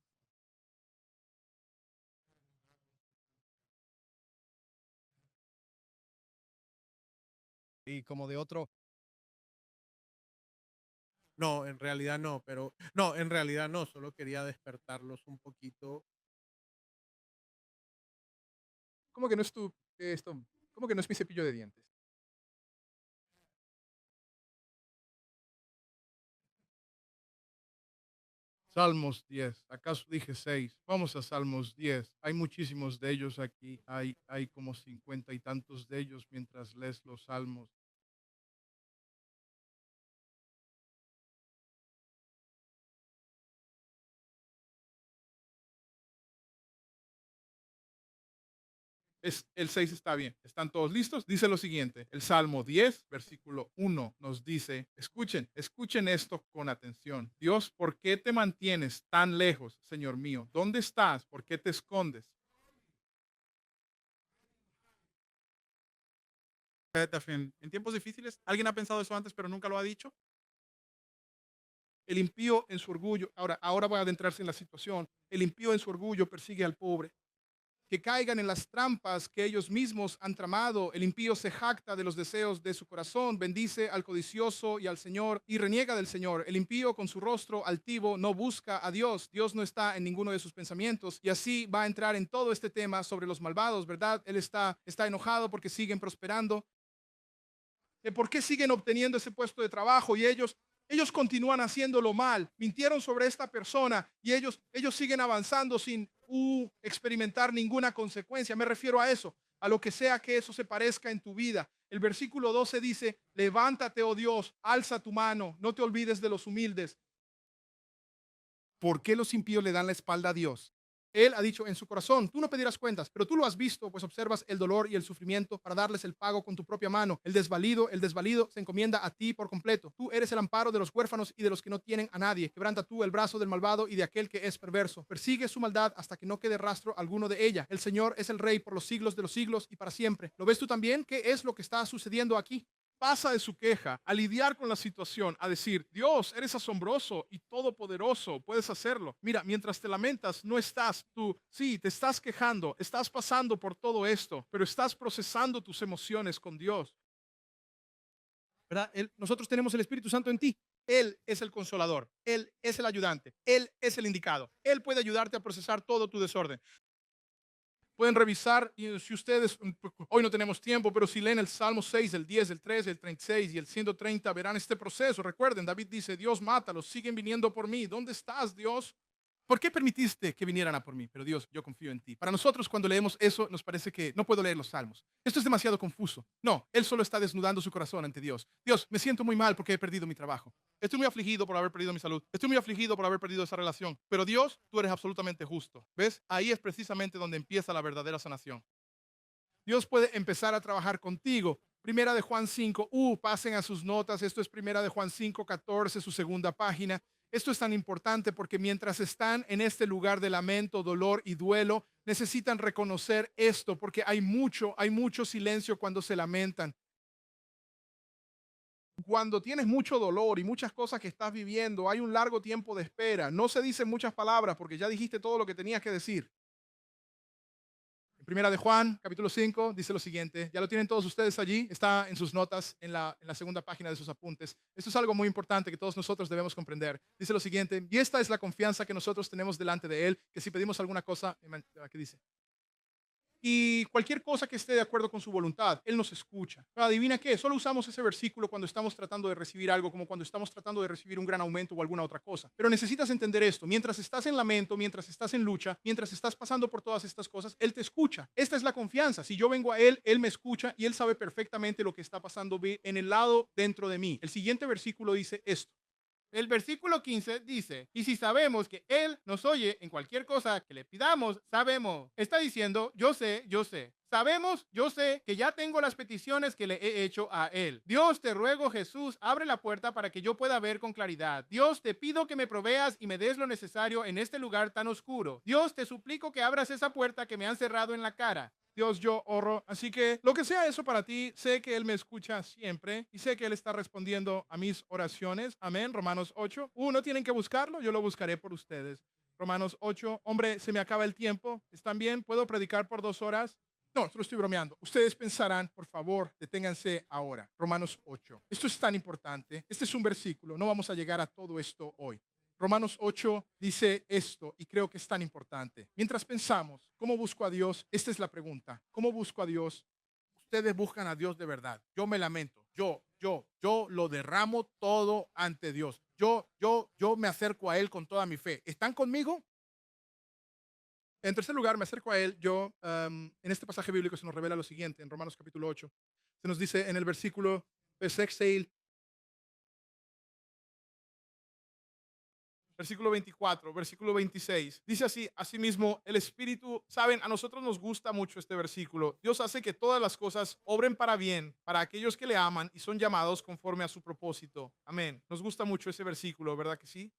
Y como de otro. No, en realidad no, pero no, en realidad no, solo quería despertarlos un poquito. ¿Cómo que no es ¿Cómo que no es mi cepillo de dientes? Salmos 10. ¿Acaso dije 6? Vamos a Salmos 10. Hay muchísimos de ellos aquí. Hay como 50 y tantos de ellos mientras lees los salmos. El 6 está bien. ¿Están todos listos? Dice lo siguiente. El Salmo 10, versículo 1 nos dice, escuchen esto con atención. Dios, ¿por qué te mantienes tan lejos, Señor mío? ¿Dónde estás? ¿Por qué te escondes? En tiempos difíciles, ¿alguien ha pensado eso antes pero nunca lo ha dicho? El impío en su orgullo, ahora va a adentrarse en la situación. El impío en su orgullo persigue al pobre. Que caigan en las trampas que ellos mismos han tramado. El impío se jacta de los deseos de su corazón, bendice al codicioso y al Señor y reniega del Señor. El impío con su rostro altivo no busca a Dios. Dios no está en ninguno de sus pensamientos y así va a entrar en todo este tema sobre los malvados, ¿verdad? Él está enojado porque siguen prosperando. ¿Por qué siguen obteniendo ese puesto de trabajo y ellos continúan haciéndolo mal? Mintieron sobre esta persona y ellos siguen avanzando sin experimentar ninguna consecuencia. Me refiero a eso, a lo que sea que eso se parezca en tu vida. El versículo 12 dice, levántate, oh Dios, alza tu mano, no te olvides de los humildes. ¿Por qué los impíos le dan la espalda a Dios? Él ha dicho en su corazón, tú no pedirás cuentas, pero tú lo has visto, pues observas el dolor y el sufrimiento para darles el pago con tu propia mano. El desvalido se encomienda a ti por completo. Tú eres el amparo de los huérfanos y de los que no tienen a nadie. Quebranta tú el brazo del malvado y de aquel que es perverso. Persigue su maldad hasta que no quede rastro alguno de ella. El Señor es el Rey por los siglos de los siglos y para siempre. ¿Lo ves tú también? ¿Qué es lo que está sucediendo aquí? Pasa de su queja a lidiar con la situación, a decir, Dios, eres asombroso y todopoderoso, puedes hacerlo. Mira, mientras te lamentas, no estás tú, sí, te estás quejando, estás pasando por todo esto, pero estás procesando tus emociones con Dios. ¿Verdad? Nosotros tenemos el Espíritu Santo en ti. Él es el consolador, Él es el ayudante, Él es el indicado. Él puede ayudarte a procesar todo tu desorden. Pueden revisar, y si ustedes, hoy no tenemos tiempo, pero si leen el Salmo 6, el 10, el 13, el 36 y el 130, verán este proceso. Recuerden, David dice, Dios, mátalos, siguen viniendo por mí. ¿Dónde estás, Dios? ¿Por qué permitiste que vinieran a por mí? Pero Dios, yo confío en ti. Para nosotros, cuando leemos eso, nos parece que no puedo leer los salmos. Esto es demasiado confuso. No, él solo está desnudando su corazón ante Dios. Dios, me siento muy mal porque he perdido mi trabajo. Estoy muy afligido por haber perdido mi salud. Estoy muy afligido por haber perdido esa relación. Pero Dios, tú eres absolutamente justo. ¿Ves? Ahí es precisamente donde empieza la verdadera sanación. Dios puede empezar a trabajar contigo. Primera de Juan 5, pasen a sus notas. Esto es Primera de Juan 5, 14, su segunda página. Esto es tan importante porque mientras están en este lugar de lamento, dolor y duelo, necesitan reconocer esto porque hay mucho silencio cuando se lamentan. Cuando tienes mucho dolor y muchas cosas que estás viviendo, hay un largo tiempo de espera. No se dicen muchas palabras porque ya dijiste todo lo que tenías que decir. Primera de Juan, capítulo 5, dice lo siguiente. Ya lo tienen todos ustedes allí. Está en sus notas, en la segunda página de sus apuntes. Esto es algo muy importante que todos nosotros debemos comprender. Dice lo siguiente. Y esta es la confianza que nosotros tenemos delante de Él, que si pedimos alguna cosa, ¿qué dice? Y cualquier cosa que esté de acuerdo con su voluntad, Él nos escucha. Pero adivina qué, solo usamos ese versículo cuando estamos tratando de recibir algo, como cuando estamos tratando de recibir un gran aumento o alguna otra cosa. Pero necesitas entender esto, mientras estás en lamento, mientras estás en lucha, mientras estás pasando por todas estas cosas, Él te escucha. Esta es la confianza. Si yo vengo a Él, Él me escucha y Él sabe perfectamente lo que está pasando en el lado dentro de mí. El siguiente versículo dice esto. El versículo 15 dice, y si sabemos que Él nos oye en cualquier cosa que le pidamos, sabemos. Está diciendo, yo sé, yo sé. Sabemos, yo sé que ya tengo las peticiones que le he hecho a Él. Dios, te ruego, Jesús, abre la puerta para que yo pueda ver con claridad. Dios, te pido que me proveas y me des lo necesario en este lugar tan oscuro. Dios, te suplico que abras esa puerta que me han cerrado en la cara. Dios, yo oro. Así que lo que sea eso para ti, sé que Él me escucha siempre y sé que Él está respondiendo a mis oraciones. Amén. Romanos 8. No tienen que buscarlo, yo lo buscaré por ustedes. Romanos 8. Hombre, se me acaba el tiempo. ¿Están bien? ¿Puedo predicar por 2 horas? No, solo estoy bromeando. Ustedes pensarán, por favor, deténganse ahora. Romanos 8. Esto es tan importante. Este es un versículo. No vamos a llegar a todo esto hoy. Romanos 8 dice esto y creo que es tan importante. Mientras pensamos, ¿cómo busco a Dios? Esta es la pregunta. ¿Cómo busco a Dios? Ustedes buscan a Dios de verdad. Yo me lamento. Yo lo derramo todo ante Dios. Yo me acerco a Él con toda mi fe. ¿Están conmigo? En tercer lugar, me acerco a Él. En este pasaje bíblico se nos revela lo siguiente, en Romanos capítulo 8. Se nos dice en el versículo 6, versículo 24, versículo 26. Dice así, asimismo, el Espíritu, saben, a nosotros nos gusta mucho este versículo. Dios hace que todas las cosas obren para bien, para aquellos que le aman y son llamados conforme a su propósito. Amén. Nos gusta mucho ese versículo, ¿verdad que sí?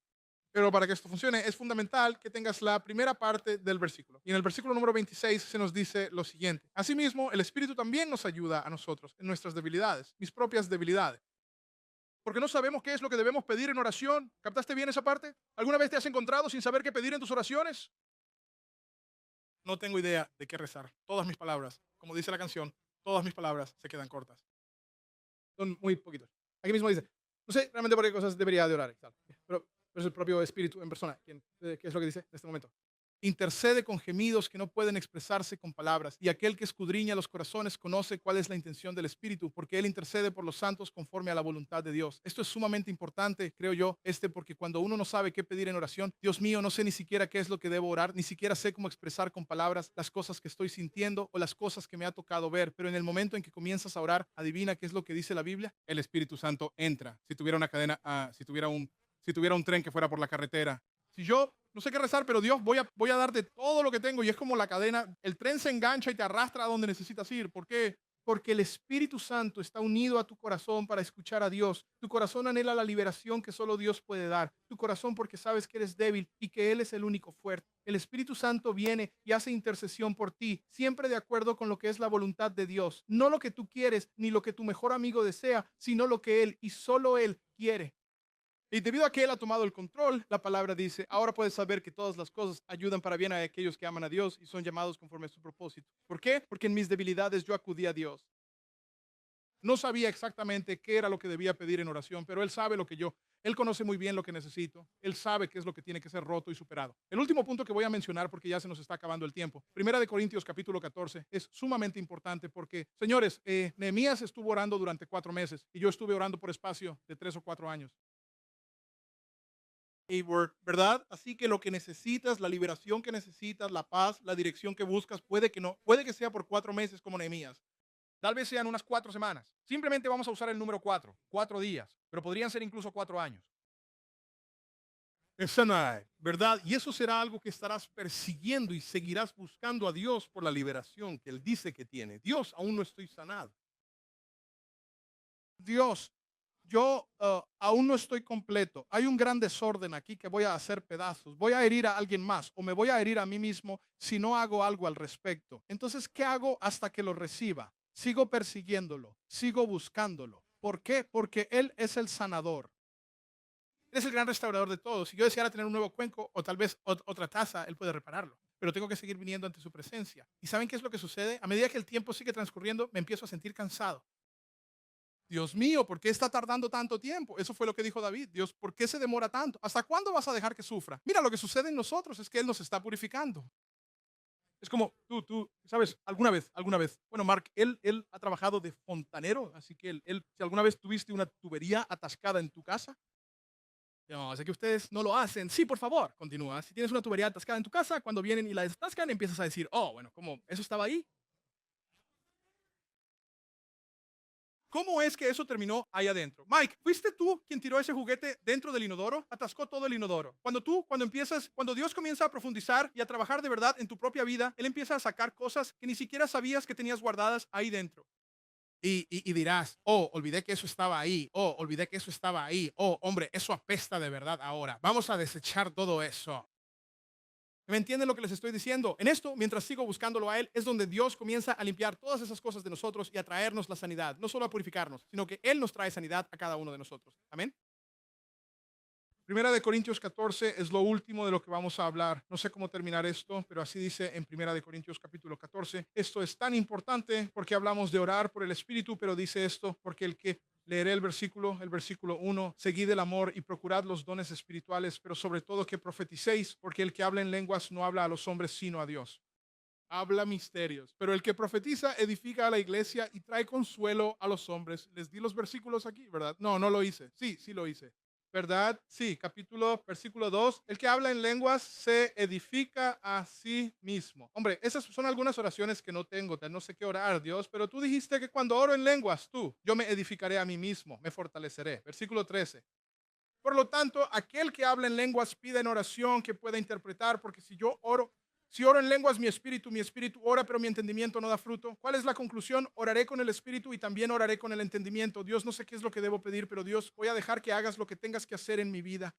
Pero para que esto funcione es fundamental que tengas la primera parte del versículo. Y en el versículo número 26 se nos dice lo siguiente. Asimismo, el Espíritu también nos ayuda a nosotros en nuestras debilidades, mis propias debilidades. Porque no sabemos qué es lo que debemos pedir en oración. ¿Captaste bien esa parte? ¿Alguna vez te has encontrado sin saber qué pedir en tus oraciones? No tengo idea de qué rezar. Todas mis palabras, como dice la canción, todas mis palabras se quedan cortas. Son muy poquitos. Aquí mismo dice, no sé realmente por qué cosas debería de orar. Pero es el propio Espíritu en persona. ¿Qué es lo que dice en este momento? Intercede con gemidos que no pueden expresarse con palabras, y aquel que escudriña los corazones conoce cuál es la intención del Espíritu, porque Él intercede por los santos conforme a la voluntad de Dios. Esto es sumamente importante, creo yo, porque cuando uno no sabe qué pedir en oración, Dios mío, no sé ni siquiera qué es lo que debo orar, ni siquiera sé cómo expresar con palabras las cosas que estoy sintiendo o las cosas que me ha tocado ver, pero en el momento en que comienzas a orar, adivina qué es lo que dice la Biblia. El Espíritu Santo entra. Si tuviera una cadena, si tuviera un tren que fuera por la carretera, Si yo no sé qué rezar, pero Dios, voy a darte todo lo que tengo. Y es como la cadena, el tren se engancha y te arrastra a donde necesitas ir. ¿Por qué? Porque el Espíritu Santo está unido a tu corazón para escuchar a Dios. Tu corazón anhela la liberación que solo Dios puede dar. Tu corazón porque sabes que eres débil y que Él es el único fuerte. El Espíritu Santo viene y hace intercesión por ti, siempre de acuerdo con lo que es la voluntad de Dios. No lo que tú quieres ni lo que tu mejor amigo desea, sino lo que Él y solo Él quiere. Y debido a que Él ha tomado el control, la palabra dice, ahora puedes saber que todas las cosas ayudan para bien a aquellos que aman a Dios y son llamados conforme a su propósito. ¿Por qué? Porque en mis debilidades yo acudí a Dios. No sabía exactamente qué era lo que debía pedir en oración, pero Él sabe Él conoce muy bien lo que necesito. Él sabe qué es lo que tiene que ser roto y superado. El último punto que voy a mencionar, porque ya se nos está acabando el tiempo. Primera de Corintios capítulo 14 es sumamente importante porque, señores, Nehemías estuvo orando durante 4 meses y yo estuve orando por espacio de 3 o 4 años. ¿Verdad? Así que lo que necesitas, la liberación que necesitas, la paz, la dirección que buscas, puede que sea por 4 meses como Nehemías. Tal vez sean unas 4 semanas. Simplemente vamos a usar el número 4, 4 días, pero podrían ser incluso 4 años. ¿Verdad? Y eso será algo que estarás persiguiendo y seguirás buscando a Dios por la liberación que Él dice que tiene. Dios, aún no estoy sanado. Dios, yo aún no estoy completo. Hay un gran desorden aquí que voy a hacer pedazos. Voy a herir a alguien más o me voy a herir a mí mismo si no hago algo al respecto. Entonces, ¿qué hago hasta que lo reciba? Sigo persiguiéndolo, sigo buscándolo. ¿Por qué? Porque Él es el sanador. Él es el gran restaurador de todos. Si yo deseara tener un nuevo cuenco o tal vez otra taza, Él puede repararlo. Pero tengo que seguir viniendo ante su presencia. ¿Y saben qué es lo que sucede? A medida que el tiempo sigue transcurriendo, me empiezo a sentir cansado. Dios mío, ¿por qué está tardando tanto tiempo? Eso fue lo que dijo David. Dios, ¿por qué se demora tanto? ¿Hasta cuándo vas a dejar que sufra? Mira, lo que sucede en nosotros es que Él nos está purificando. Es como tú, ¿sabes? Alguna vez. Bueno, Mark, él ha trabajado de fontanero, así que si alguna vez tuviste una tubería atascada en tu casa. No, sé que ustedes no lo hacen. Sí, por favor, continúa. Si tienes una tubería atascada en tu casa, cuando vienen y la desatascan, empiezas a decir, oh, bueno, ¿cómo? ¿Eso estaba ahí? ¿Cómo es que eso terminó ahí adentro? Mike, ¿fuiste tú quien tiró ese juguete dentro del inodoro? Atascó todo el inodoro. Cuando Dios comienza a profundizar y a trabajar de verdad en tu propia vida, Él empieza a sacar cosas que ni siquiera sabías que tenías guardadas ahí dentro. Y dirás, oh, olvidé que eso estaba ahí. Oh, olvidé que eso estaba ahí. Oh, hombre, eso apesta de verdad ahora. Vamos a desechar todo eso. ¿Me entienden lo que les estoy diciendo? En esto, mientras sigo buscándolo a Él, es donde Dios comienza a limpiar todas esas cosas de nosotros y a traernos la sanidad. No solo a purificarnos, sino que Él nos trae sanidad a cada uno de nosotros. Amén. Primera de Corintios 14 es lo último de lo que vamos a hablar. No sé cómo terminar esto, pero así dice en Primera de Corintios capítulo 14. Esto es tan importante porque hablamos de orar por el Espíritu, pero dice esto porque leeré el versículo 1, seguid el amor y procurad los dones espirituales, pero sobre todo que profeticéis, porque el que habla en lenguas no habla a los hombres sino a Dios. Habla misterios, pero el que profetiza edifica a la iglesia y trae consuelo a los hombres. Les di los versículos aquí, ¿verdad? No lo hice. Sí lo hice. ¿Verdad? Sí, versículo 2. El que habla en lenguas se edifica a sí mismo. Hombre, esas son algunas oraciones que no tengo, no sé qué orar, Dios, pero tú dijiste que cuando oro en lenguas, yo me edificaré a mí mismo, me fortaleceré. Versículo 13. Por lo tanto, aquel que habla en lenguas pide en oración que pueda interpretar, porque si oro en lenguas, mi espíritu ora, pero mi entendimiento no da fruto. ¿Cuál es la conclusión? Oraré con el espíritu y también oraré con el entendimiento. Dios, no sé qué es lo que debo pedir, pero Dios, voy a dejar que hagas lo que tengas que hacer en mi vida.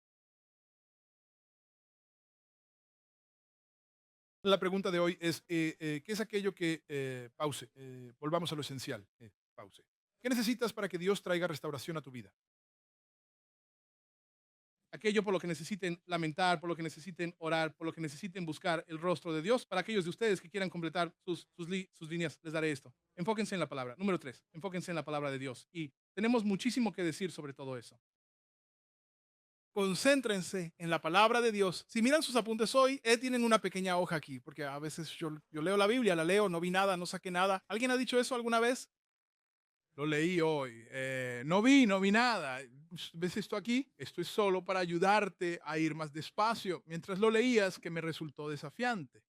La pregunta de hoy es, ¿qué es aquello que pause? Volvamos a lo esencial. Pause. ¿Qué necesitas para que Dios traiga restauración a tu vida? Aquello por lo que necesiten lamentar, por lo que necesiten orar, por lo que necesiten buscar el rostro de Dios. Para aquellos de ustedes que quieran completar sus líneas, les daré esto. Enfóquense en la palabra. Número 3, enfóquense en la palabra de Dios. Y tenemos muchísimo que decir sobre todo eso. Concéntrense en la palabra de Dios. Si miran sus apuntes hoy, tienen una pequeña hoja aquí, porque a veces yo leo la Biblia, la leo, no vi nada, no saqué nada. ¿Alguien ha dicho eso alguna vez? Lo leí hoy. No vi nada. ¿Ves esto aquí? Esto es solo para ayudarte a ir más despacio. Mientras lo leías, que me resultó desafiante.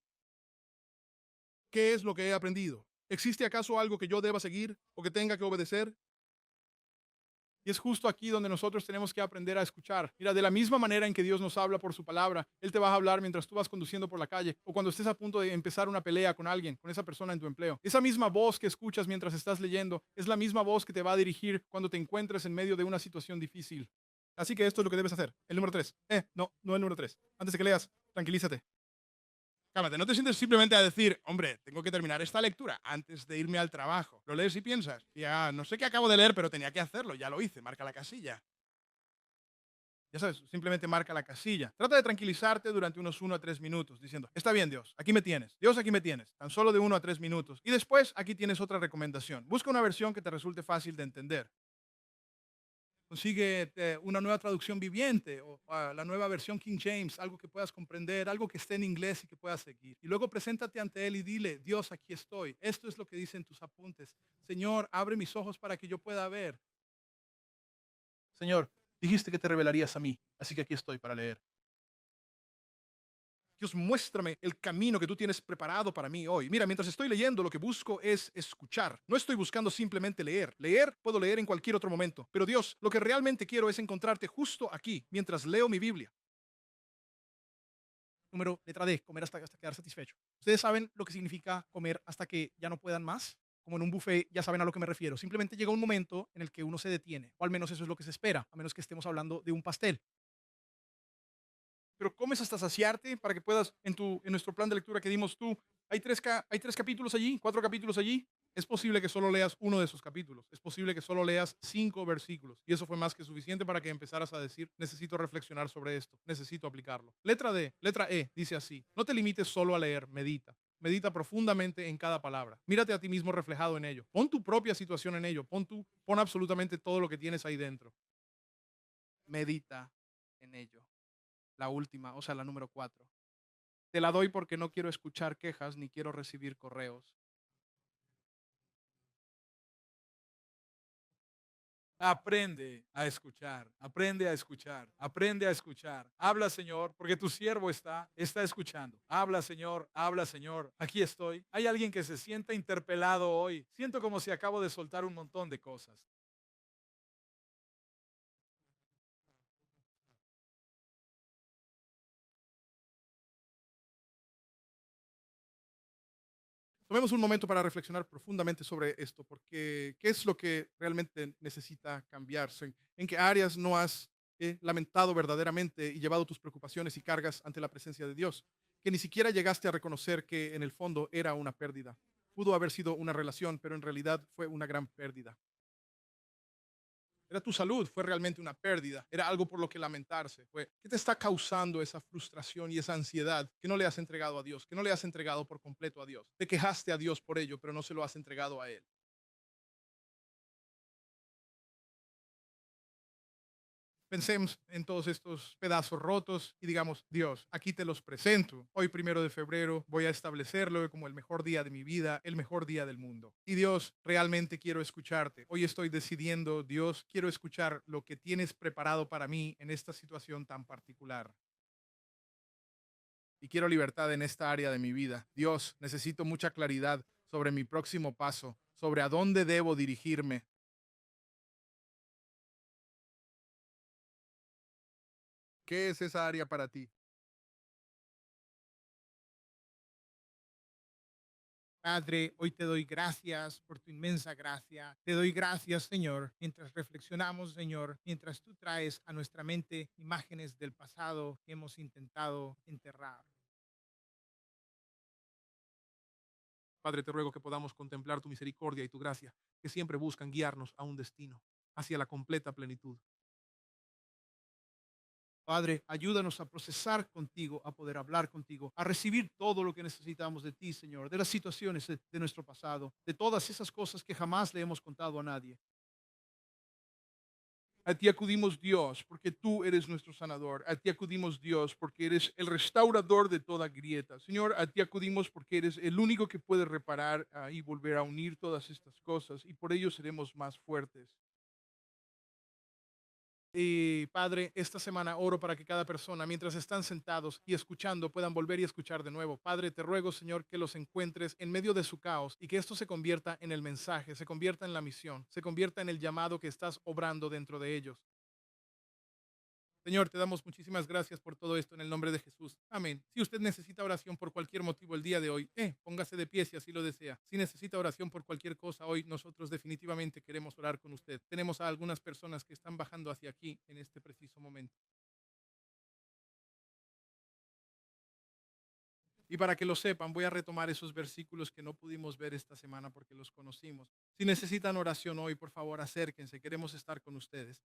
¿Qué es lo que he aprendido? ¿Existe acaso algo que yo deba seguir o que tenga que obedecer? Y es justo aquí donde nosotros tenemos que aprender a escuchar. Mira, de la misma manera en que Dios nos habla por su palabra, Él te va a hablar mientras tú vas conduciendo por la calle o cuando estés a punto de empezar una pelea con alguien, con esa persona en tu empleo. Esa misma voz que escuchas mientras estás leyendo es la misma voz que te va a dirigir cuando te encuentres en medio de una situación difícil. Así que esto es lo que debes hacer. El número 3. No el número 3. Antes de que leas, tranquilízate. Cálmate, no te sientes simplemente a decir, hombre, tengo que terminar esta lectura antes de irme al trabajo. Lo lees y piensas, ya no sé qué acabo de leer, pero tenía que hacerlo, ya lo hice, marca la casilla. Ya sabes, simplemente marca la casilla. Trata de tranquilizarte durante unos 1 a 3 minutos, diciendo, está bien Dios, aquí me tienes. Dios, aquí me tienes. Tan solo de 1 a 3 minutos. Y después, aquí tienes otra recomendación. Busca una versión que te resulte fácil de entender. Consigue una nueva traducción viviente o la nueva versión King James, algo que puedas comprender, algo que esté en inglés y que puedas seguir. Y luego preséntate ante Él y dile, Dios, aquí estoy. Esto es lo que dicen tus apuntes. Señor, abre mis ojos para que yo pueda ver. Señor, dijiste que te revelarías a mí, así que aquí estoy para leer. Dios, muéstrame el camino que tú tienes preparado para mí hoy. Mira, mientras estoy leyendo, lo que busco es escuchar. No estoy buscando simplemente leer. Leer, puedo leer en cualquier otro momento. Pero Dios, lo que realmente quiero es encontrarte justo aquí, mientras leo mi Biblia. Letra D, comer hasta quedar satisfecho. ¿Ustedes saben lo que significa comer hasta que ya no puedan más? Como en un buffet, ya saben a lo que me refiero. Simplemente llega un momento en el que uno se detiene, o al menos eso es lo que se espera, a menos que estemos hablando de un pastel. Pero comes hasta saciarte para que puedas, en nuestro plan de lectura que dimos tú, hay tres capítulos allí, 4 capítulos allí. Es posible que solo leas uno de esos capítulos. Es posible que solo leas 5 versículos. Y eso fue más que suficiente para que empezaras a decir, necesito reflexionar sobre esto, necesito aplicarlo. Letra E, dice así, no te limites solo a leer, medita. Medita profundamente en cada palabra. Mírate a ti mismo reflejado en ello. Pon tu propia situación en ello. Pon absolutamente todo lo que tienes ahí dentro. Medita en ello. La última, o sea, la número 4. Te la doy porque no quiero escuchar quejas ni quiero recibir correos. Aprende a escuchar, aprende a escuchar, aprende a escuchar. Habla, Señor, porque tu siervo está escuchando. Habla, Señor, aquí estoy. Hay alguien que se sienta interpelado hoy. Siento como si acabo de soltar un montón de cosas. Tomemos un momento para reflexionar profundamente sobre esto, porque ¿qué es lo que realmente necesita cambiarse? ¿En qué áreas no has lamentado verdaderamente y llevado tus preocupaciones y cargas ante la presencia de Dios? Que ni siquiera llegaste a reconocer que en el fondo era una pérdida. Pudo haber sido una relación, pero en realidad fue una gran pérdida. Era tu salud, fue realmente una pérdida, era algo por lo que lamentarse. ¿Qué te está causando esa frustración y esa ansiedad que no le has entregado a Dios, que no le has entregado por completo a Dios? Te quejaste a Dios por ello, pero no se lo has entregado a Él. Pensemos en todos estos pedazos rotos y digamos, Dios, aquí te los presento. Hoy, 1 de febrero, voy a establecerlo como el mejor día de mi vida, el mejor día del mundo. Y Dios, realmente quiero escucharte. Hoy estoy decidiendo, Dios, quiero escuchar lo que tienes preparado para mí en esta situación tan particular. Y quiero libertad en esta área de mi vida. Dios, necesito mucha claridad sobre mi próximo paso, sobre a dónde debo dirigirme. ¿Qué es esa área para ti? Padre, hoy te doy gracias por tu inmensa gracia. Te doy gracias, Señor, mientras reflexionamos, Señor, mientras tú traes a nuestra mente imágenes del pasado que hemos intentado enterrar. Padre, te ruego que podamos contemplar tu misericordia y tu gracia, que siempre buscan guiarnos a un destino, hacia la completa plenitud. Padre, ayúdanos a procesar contigo, a poder hablar contigo, a recibir todo lo que necesitamos de ti, Señor, de las situaciones de nuestro pasado, de todas esas cosas que jamás le hemos contado a nadie. A ti acudimos, Dios, porque tú eres nuestro sanador. A ti acudimos, Dios, porque eres el restaurador de toda grieta. Señor, a ti acudimos porque eres el único que puede reparar y volver a unir todas estas cosas, y por ello seremos más fuertes. Y Padre, esta semana oro para que cada persona, mientras están sentados y escuchando, puedan volver y escuchar de nuevo. Padre, te ruego, Señor, que los encuentres en medio de su caos y que esto se convierta en el mensaje, se convierta en la misión, se convierta en el llamado que estás obrando dentro de ellos. Señor, te damos muchísimas gracias por todo esto en el nombre de Jesús. Amén. Si usted necesita oración por cualquier motivo el día de hoy, póngase de pie si así lo desea. Si necesita oración por cualquier cosa hoy, nosotros definitivamente queremos orar con usted. Tenemos a algunas personas que están bajando hacia aquí en este preciso momento. Y para que lo sepan, voy a retomar esos versículos que no pudimos ver esta semana porque los conocimos. Si necesitan oración hoy, por favor, acérquense. Queremos estar con ustedes.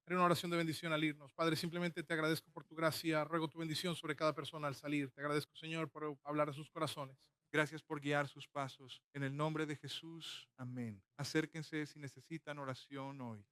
Haré una oración de bendición al irnos. Padre, simplemente te agradezco por tu gracia. Ruego tu bendición sobre cada persona al salir. Te agradezco, Señor, por hablar a sus corazones. Gracias por guiar sus pasos. En el nombre de Jesús, amén. Acérquense si necesitan oración hoy.